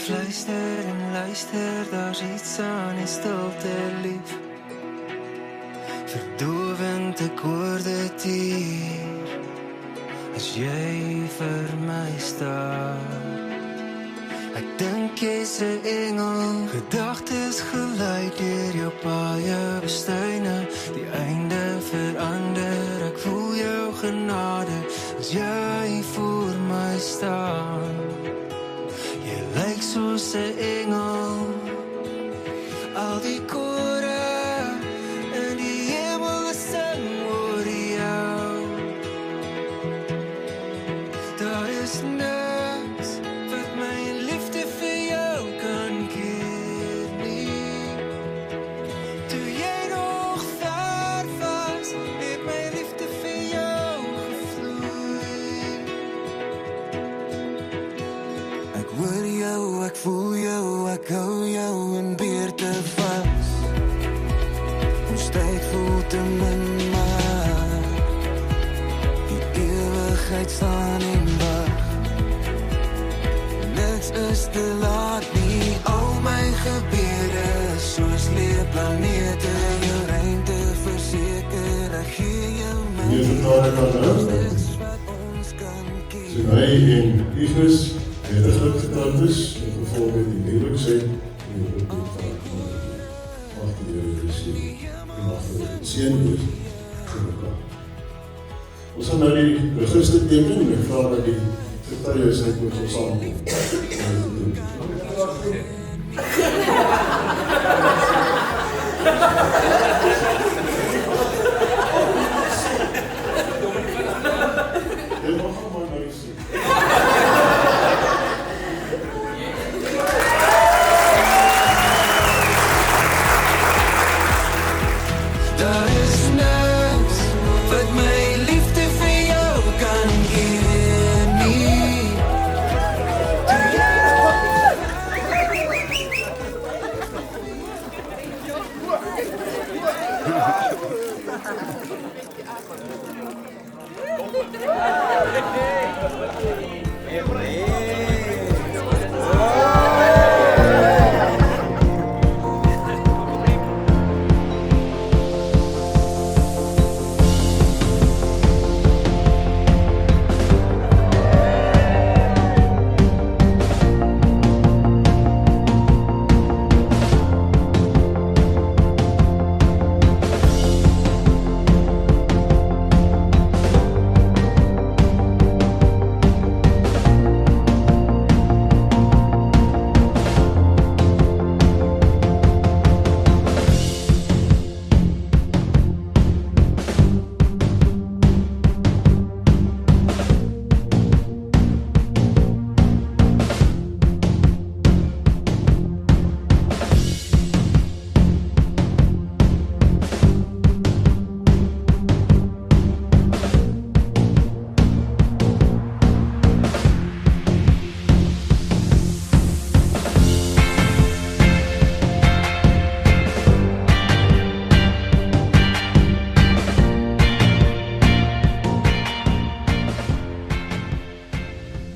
fluister en luister, daar's iets aan die stilte lief. Verdovend, ek hoor dit hier, as jy vir my staan. Ek dink jy's 'n engel, gedagtes gelei deur jou paie bestuine. Die einde verander, ek voel jou genade, as jy voor my staan. Jy lyk soos 'n engel, al die kore in die hemel sing oor jou. Daar is niks wat my liefde vir jou kan keer nie. Toe jy nog ver was, het my liefde vir jou gevloei. Ek hoor jou, ek voel jou, ek hou jou in beerte vas. Ons tyd voel te min, maar die ewigheid staan en wag. Niks is te laat nie, al my gebede, soos leer planete, jou ruimte verseker, ek gee jou my. Hier verklaar ek aan nou, Niks wat ons kan keer. so hy en Ignis, reddiglik getrouwd is, in gevolg met die huweliksheid, en die roeping van mag die Here gesien, en mag die seën wees vir mekaar. Ons gaan nou die register teken, en ek vraag dat die getuies uit met ons saamkom. Jy mag hom maar nou sien. Daar is niks wat my liefde vir jou kan gee nie.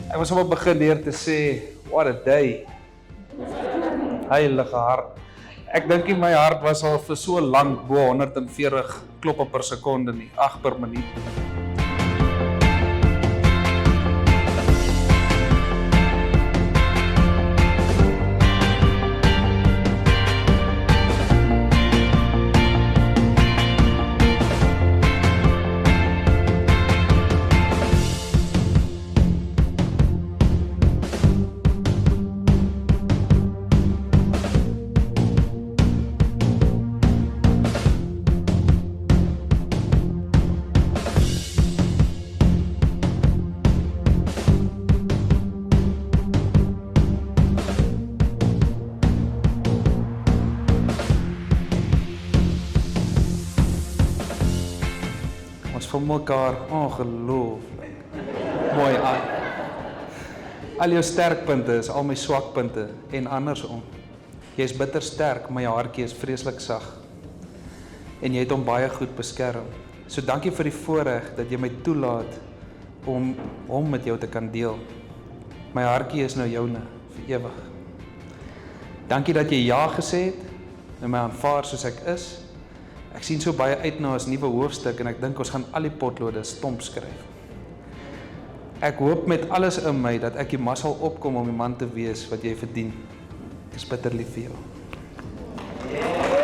Ek was op begin deur te sê, what a day. Heilige hart. Ek dink nie my hart was al vir so lank bo 140 kloppe per sekonde nie, 8 per minuut. Vir mekaar ongelooflik mooi aan. Al jou sterkpunte is al my swakpunte en andersom. Jy is bitter sterk, maar jou hartjie is vreeslik sag. En jy het hom baie goed beskerm. So dankie vir die voorreg dat jy my toelaat om hom met jou te kan deel. My hartjie is nou joune vir ewig. Dankie dat jy ja gesê het en my aanvaar soos ek is. Ek sien so baie uit na 'n nuwe hoofstuk en ek dink ons gaan al die potlode stomp skryf. Ek hoop met alles in my dat ek die mas sal opkom om die man te wees wat jy verdien. Ek is bitter lief vir jou.